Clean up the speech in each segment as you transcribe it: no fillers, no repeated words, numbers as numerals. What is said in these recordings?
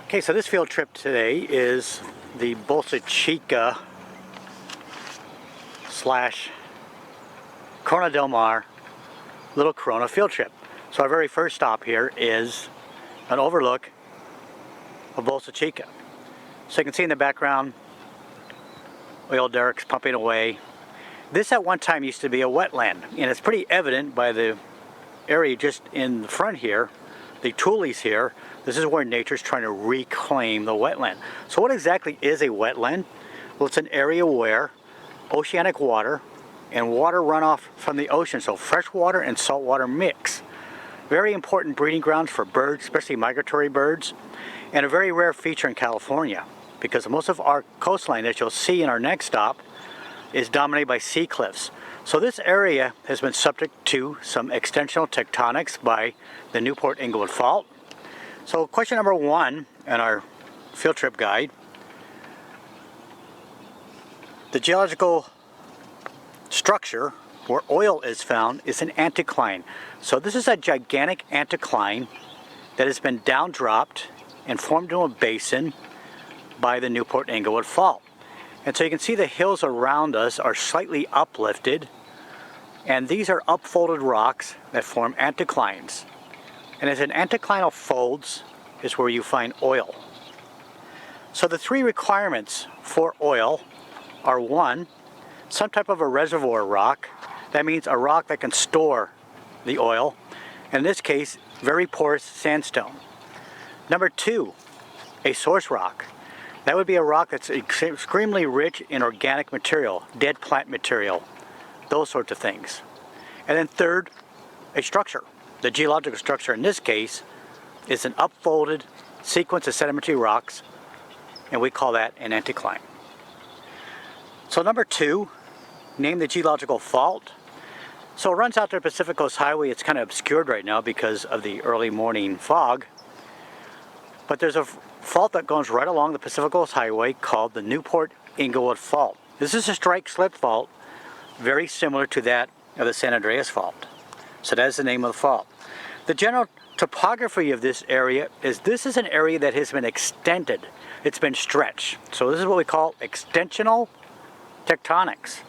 Okay, so this field trip today is the Bolsa Chica / Cornell Del Mar Little Corona field trip. So our very first stop here is an overlook of Bolsa Chica. So you can see in the background oil derricks pumping away. This at one time used to be a wetland, and it's pretty evident by the area just in the front here, the tules here. This is where nature's trying to reclaim the wetland. So what exactly is a wetland? Well, it's an area where oceanic water and water runoff from the ocean, so fresh water and salt water mix. Very important breeding grounds for birds, especially migratory birds, and a very rare feature in California because most of our coastline, as you'll see in our next stop, is dominated by sea cliffs. So this area has been subject to some extensional tectonics by the Newport Inglewood Fault. So question number one in our field trip guide: the geological structure where oil is found is an anticline. So this is a gigantic anticline that has been downdropped and formed into a basin by the Newport Inglewood Fault. And so you can see the hills around us are slightly uplifted, and these are upfolded rocks that form anticlines. And as an anticlinal folds is where you find oil. So the three requirements for oil are: one, some type of a reservoir rock. That means a rock that can store the oil. In this case, very porous sandstone. Number two, a source rock. That would be a rock that's extremely rich in organic material, dead plant material, those sorts of things. And then third, a structure. The geological structure in this case is an upfolded sequence of sedimentary rocks, and we call that an anticline. So number two, name the geological fault. So it runs out to the Pacific Coast Highway. It's kind of obscured right now because of the early morning fog. But there's a fault that goes right along the Pacific Coast Highway called the Newport Inglewood Fault. This is a strike-slip fault, very similar to that of the San Andreas Fault. So that's the name of the fault. The general topography of this area is an area that has been extended. It's been stretched. So this is what we call extensional tectonics.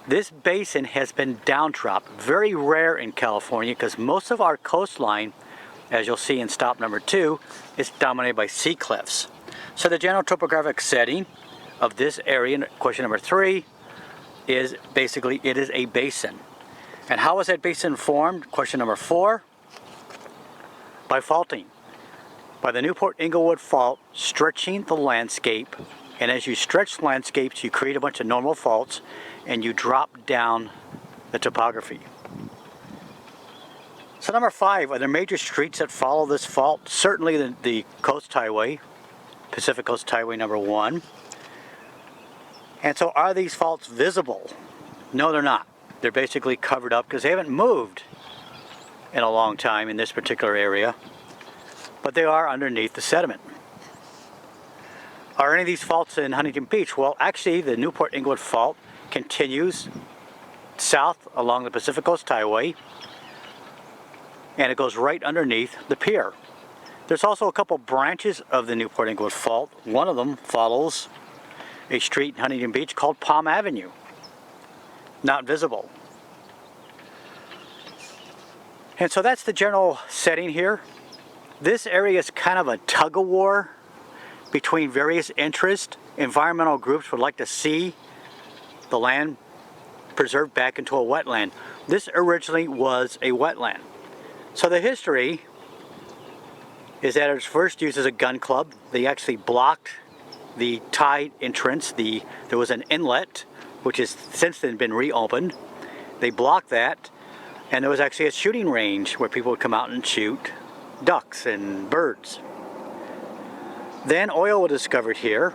This basin has been downdropped, very rare in California because most of our coastline, as you'll see in stop number two, is dominated by sea cliffs. So the general topographic setting of this area, question number three, is basically it is a basin. And how was that basin formed? Question number four, by faulting. By the Newport Inglewood Fault stretching the landscape, and as you stretch landscapes you create a bunch of normal faults and you drop down the topography. So number five, are there major streets that follow this fault? Certainly the Coast Highway, Pacific Coast Highway number one. And so are these faults visible? No, they're not. They're basically covered up because they haven't moved in a long time in this particular area, but they are underneath the sediment. Are any of these faults in Huntington Beach? Well, actually the Newport Inglewood Fault continues south along the Pacific Coast Highway, and it goes right underneath the pier. There's also a couple branches of the Newport Inglewood Fault. One of them follows a street in Huntington Beach called Palm Avenue. Not visible. And so that's the general setting here. This area is kind of a tug-of-war between various interests. Environmental groups would like to see the land preserved back into a wetland. This originally was a wetland. So the history is that it was first used as a gun club. They actually blocked the tide entrance. There was an inlet, which has since then been reopened. They blocked that, and there was actually a shooting range where people would come out and shoot ducks and birds. Then oil was discovered here,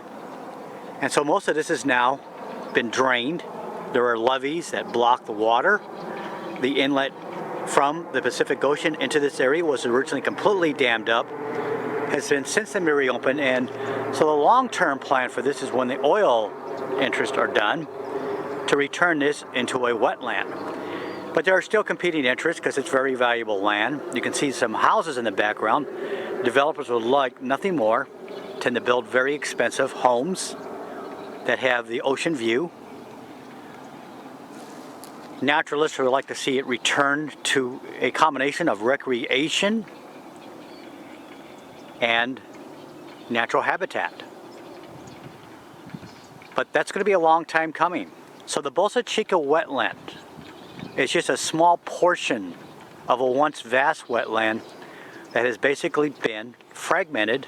and so most of this has now been drained. There are levees that block the water. The inlet from the Pacific Ocean into this area was originally completely dammed up, has been since then reopened, and so the long-term plan for this is when the oil interests are done, to return this into a wetland. But there are still competing interests because it's very valuable land. You can see some houses in the background. Developers would like nothing more than to build very expensive homes that have the ocean view. Naturalists would like to see it return to a combination of recreation and natural habitat. But that's going to be a long time coming. So the Bolsa Chica wetland is just a small portion of a once vast wetland that has basically been fragmented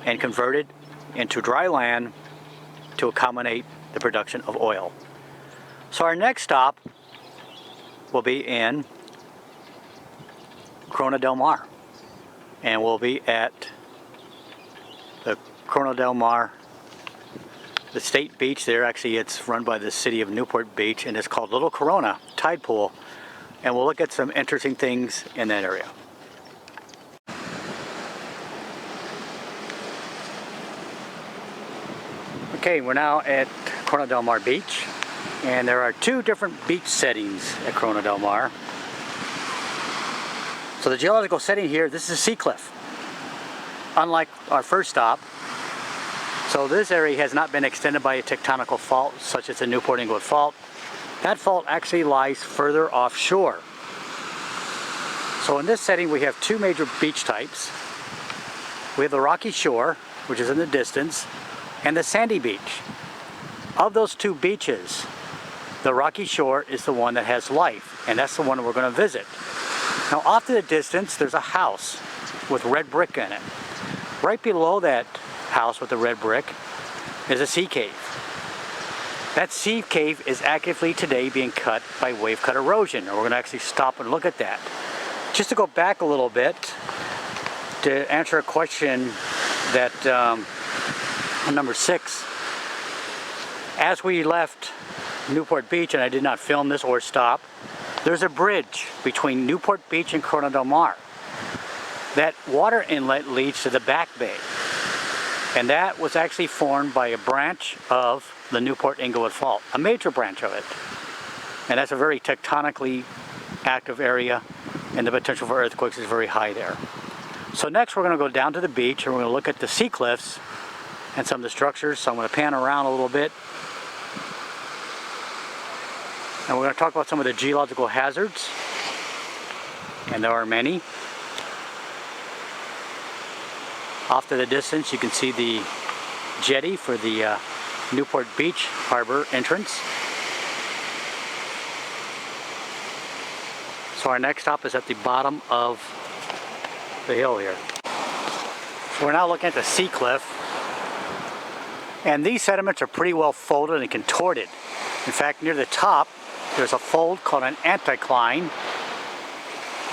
and converted into dry land to accommodate the production of oil. So our next stop will be in Cornell Del Mar, and we'll be at the Cornell Del Mar, the state beach there. Actually, it's run by the city of Newport Beach, and it's called Little Corona Tide Pool, and we'll look at some interesting things in that area. Okay, we're now at Cornell Del Mar Beach, and there are two different beach settings at Cornell Del Mar. So the geological setting here, this is a sea cliff, unlike our first stop. So this area has not been extended by a tectonical fault such as the Newport Inglewood fault. That fault actually lies further offshore. So in this setting we have two major beach types. We have the rocky shore, which is in the distance, and the sandy beach. Of those two beaches, the rocky shore is the one that has life, and that's the one we're going to visit. Now off to the distance there's a house with red brick in it. Right below that house with the red brick is a sea cave. That sea cave is actively today being cut by wave cut erosion, and we're going to actually stop and look at that. Just to go back a little bit to answer a question that number 6. As we left Newport Beach, and I did not film this or stop, there's a bridge between Newport Beach and Cornell Del Mar. That water inlet leads to the Back Bay, and that was actually formed by a branch of the Newport Inglewood fault, a major branch of it. And that's a very tectonically active area, and the potential for earthquakes is very high there. So next we're going to go down to the beach, and we're going to look at the sea cliffs and some of the structures. So I'm going to pan around a little bit, and we're going to talk about some of the geological hazards, and there are many. Off to the distance you can see the jetty for the Newport Beach Harbor entrance. So our next stop is at the bottom of the hill here. So we're now looking at the sea cliff, and these sediments are pretty well folded and contorted. In fact, near the top there's a fold called an anticline,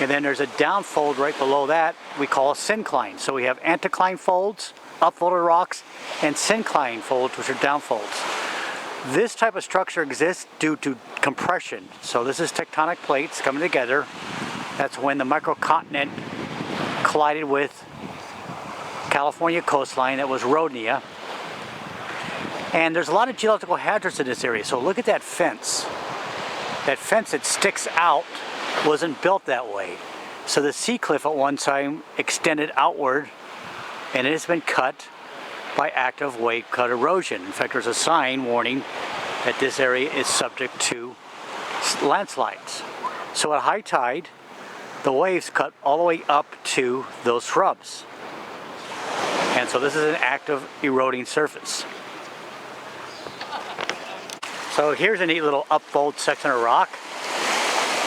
and then there's a downfold right below that we call a syncline. So we have anticline folds, upfolded rocks, and syncline folds, which are downfolds. This type of structure exists due to compression. So this is tectonic plates coming together. That's when the microcontinent collided with California coastline. That was Rodney. And there's a lot of geological hazards in this area. So look at that fence. That fence that sticks out wasn't built that way. So the sea cliff at one time extended outward, and it has been cut by active wave cut erosion. In fact, there's a sign warning that this area is subject to landslides. So at high tide, the waves cut all the way up to those shrubs. And so this is an active eroding surface. So here's a neat little upfold section of rock.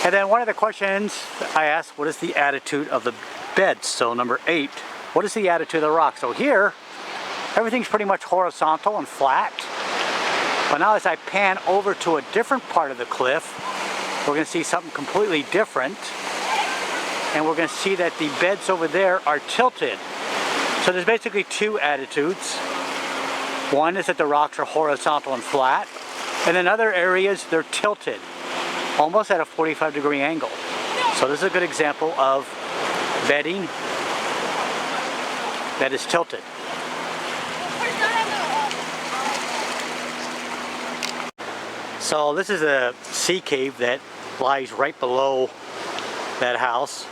And then one of the questions I asked, what is the attitude of the beds? So number 8, what is the attitude of the rock? So here, everything's pretty much horizontal and flat. But now as I pan over to a different part of the cliff, we're going to see something completely different. And we're going to see that the beds over there are tilted. So there's basically two attitudes. One is that the rocks are horizontal and flat, and in other areas they're tilted, almost at a 45-degree angle. So this is a good example of bedding that is tilted. So this is a sea cave that lies right below that house.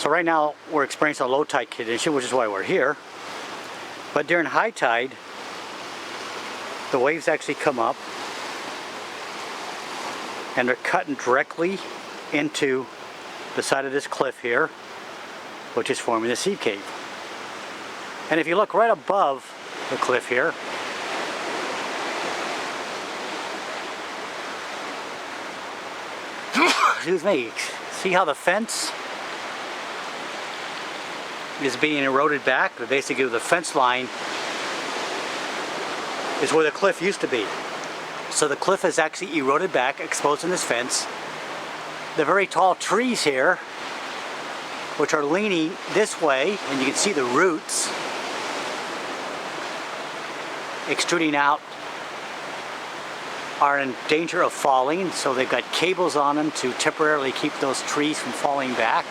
So right now we're experiencing a low tide condition, which is why we're here. But during high tide, the waves actually come up and they're cutting directly into the side of this cliff here, which is forming the sea cave. And if you look right above the cliff here, excuse me, see how the fence is being eroded back? But basically the fence line is where the cliff used to be. So the cliff is actually eroded back, exposing this fence. The very tall trees here, which are leaning this way, and you can see the roots extruding out, are in danger of falling. So they've got cables on them to temporarily keep those trees from falling back.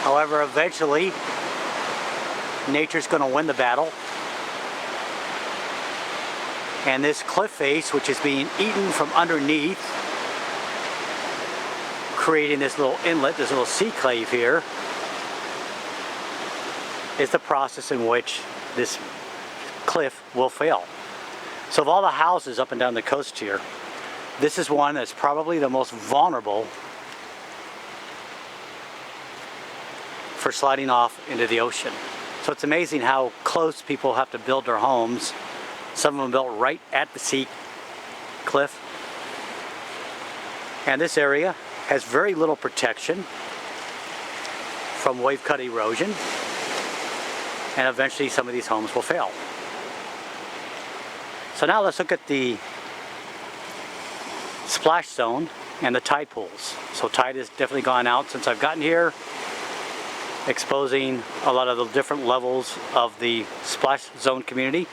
However, eventually, nature's going to win the battle. And this cliff face, which is being eaten from underneath, creating this little inlet, this little sea cave here, is the process in which this cliff will fail. So of all the houses up and down the coast here, this is one that's probably the most vulnerable for sliding off into the ocean. So it's amazing how close people have to build their homes. Some of them built right at the sea cliff. And this area has very little protection from wave cut erosion. And eventually some of these homes will fail. So now let's look at the splash zone and the tide pools. So tide has definitely gone out since I've gotten here, exposing a lot of the different levels of the splash zone community.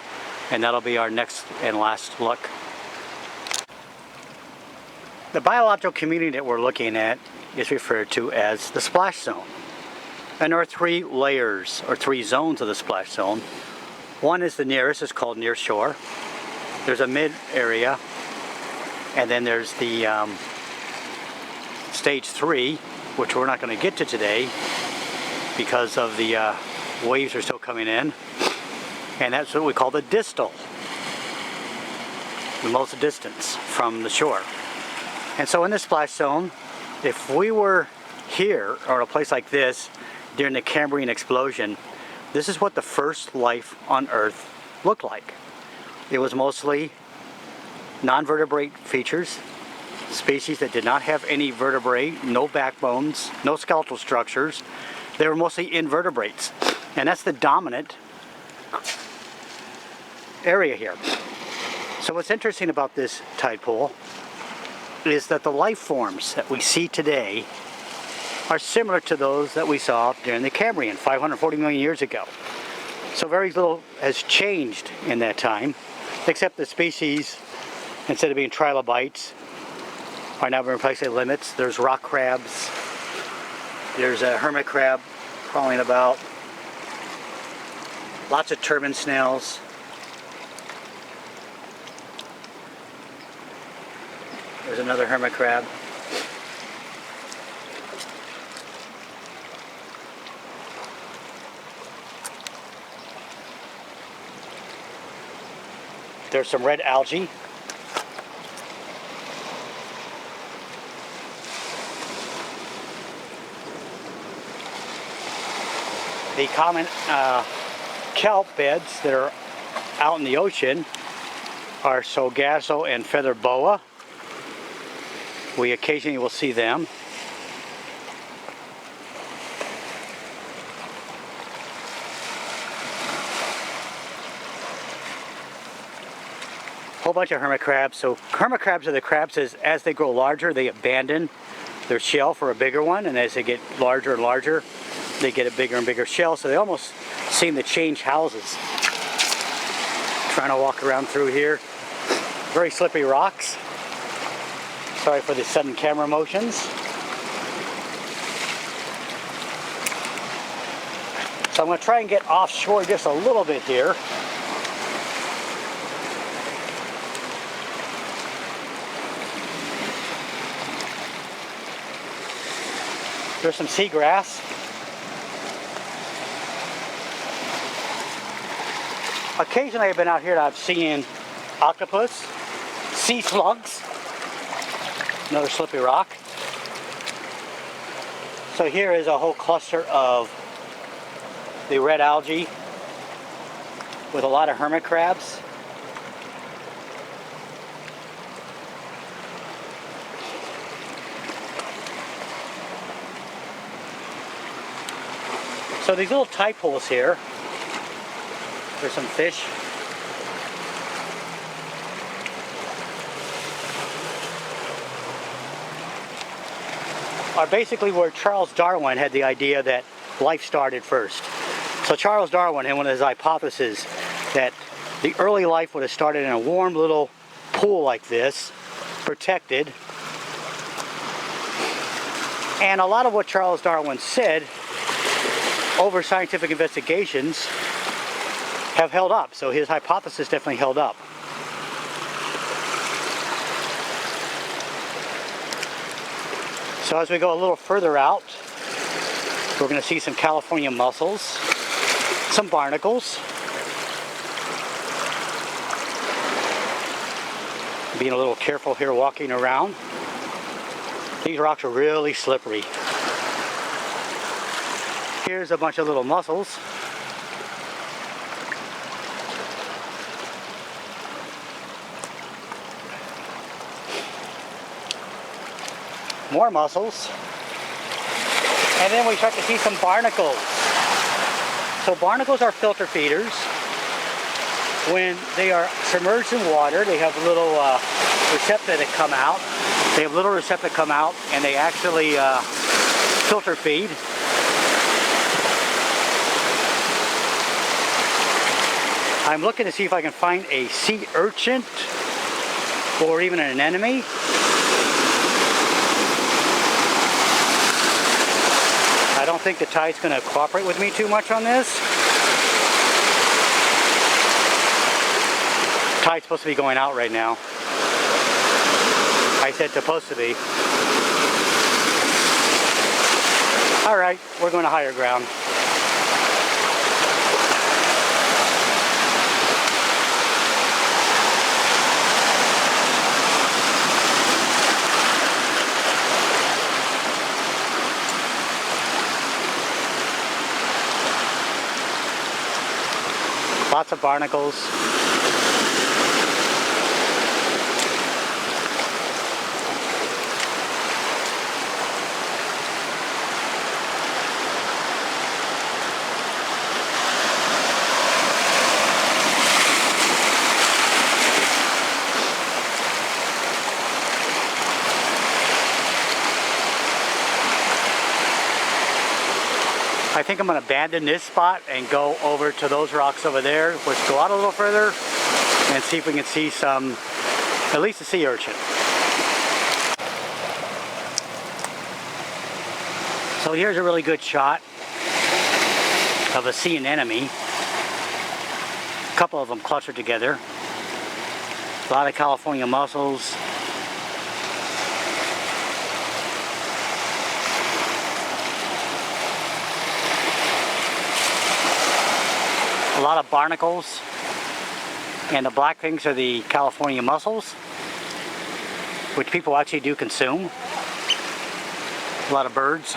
And that'll be our next and last look. The biological community that we're looking at is referred to as the splash zone. And there are three layers, or three zones of the splash zone. One is the nearest, it's called near shore. There's a mid area, and then there's the stage 3, which we're not going to get to today because of the waves are still coming in. And that's what we call the distal, the most distance from the shore. And so in the splash zone, if we were here, or a place like this, during the Cambrian explosion, this is what the first life on Earth looked like. It was mostly non-vertebrate features, species that did not have any vertebrae, no backbones, no skeletal structures. They were mostly invertebrates. And that's the dominant area here. So what's interesting about this tide pool is that the life forms that we see today are similar to those that we saw during the Cambrian 540 million years ago. So very little has changed in that time, except the species, instead of being trilobites, are now being replaced by limits. There's rock crabs, there's a hermit crab crawling about, lots of turban snails. There's another hermit crab. There's some red algae. The common kelp beds that are out in the ocean are sargasso and feather boa. We occasionally will see them. Whole bunch of hermit crabs. So hermit crabs are the crabs as they grow larger, they abandon their shell for a bigger one, and as they get larger and larger, they get a bigger and bigger shell. So they almost seem to change houses. Trying to walk around through here. Very slippery rocks. Sorry for the sudden camera motions. So I'm going to try and get offshore just a little bit here. There's some seagrass. Occasionally I've been out here and I've seen octopus, sea slugs, another slippy rock. So here is a whole cluster of the red algae with a lot of hermit crabs. So these little tide pools here, there's some fish. Are basically where Charles Darwin had the idea that life started first. So Charles Darwin had one of his hypotheses that the early life would have started in a warm little pool like this, protected. And a lot of what Charles Darwin said over scientific investigations have held up. So his hypothesis definitely held up. So as we go a little further out, we're going to see some California mussels, some barnacles. Being a little careful here walking around. These rocks are really slippery. Here's a bunch of little mussels. More mussels. And then we start to see some barnacles. So barnacles are filter feeders. When they are submerged in water, they have little recepta that come out. They have little recepta come out and they actually filter feed. I'm looking to see if I can find a sea urchin or even an anemone. I don't think the tide's going to cooperate with me too much on this. Tide's supposed to be going out right now. I said supposed to be. Alright, we're going to higher ground. Lots of barnacles. I think I'm going to abandon this spot and go over to those rocks over there. Let's go out a little further and see if we can see some, at least a sea urchin. So here's a really good shot of a sea anemone. A couple of them clustered together. A lot of California mussels. A lot of barnacles, and the black things are the California mussels, which people actually do consume. A lot of birds.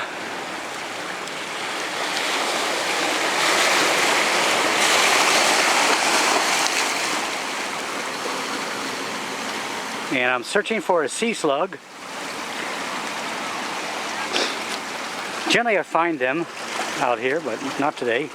And I'm searching for a sea slug. Generally I find them out here, but not today.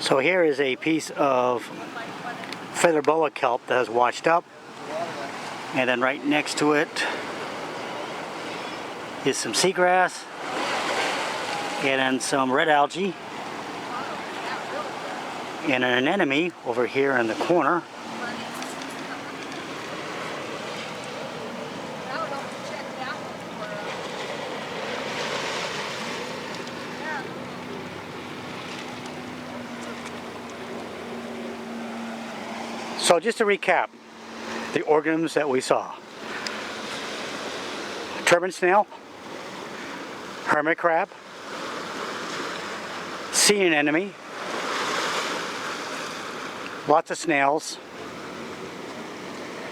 So here is a piece of feather boa kelp that has washed up, and then right next to it is some seagrass and then some red algae. and an anemone over here in the corner. So just to recap the organisms that we saw: turban snail, hermit crab, sea anemone, lots of snails.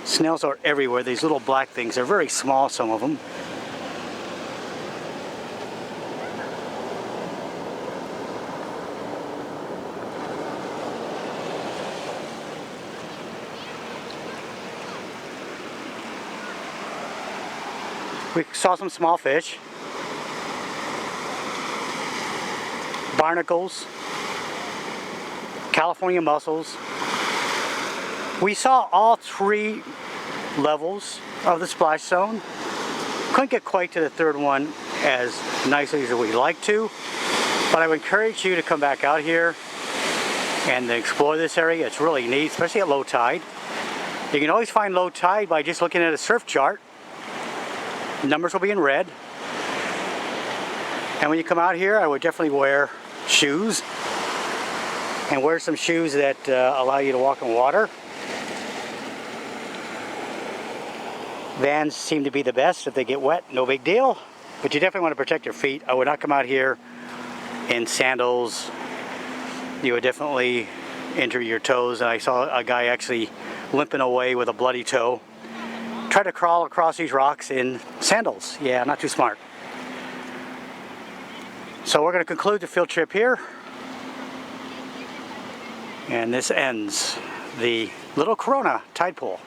Snails are everywhere. These little black things, they're very small, some of them. We saw some small fish, barnacles, California mussels. We saw all three levels of the splash zone. Couldn't get quite to the third one as nicely as we'd like to, but I would encourage you to come back out here and explore this area. It's really neat, especially at low tide. You can always find low tide by just looking at a surf chart. Numbers will be in red. And when you come out here, I would definitely wear shoes, and wear some shoes that allow you to walk in water. Vans seem to be the best. If they get wet, no big deal, but you definitely want to protect your feet. I would not come out here in sandals. You would definitely injure your toes, and I saw a guy actually limping away with a bloody toe. Try to crawl across these rocks in sandals. Yeah, not too smart. So we're going to conclude the field trip here. And this ends the Little Corona tide pool.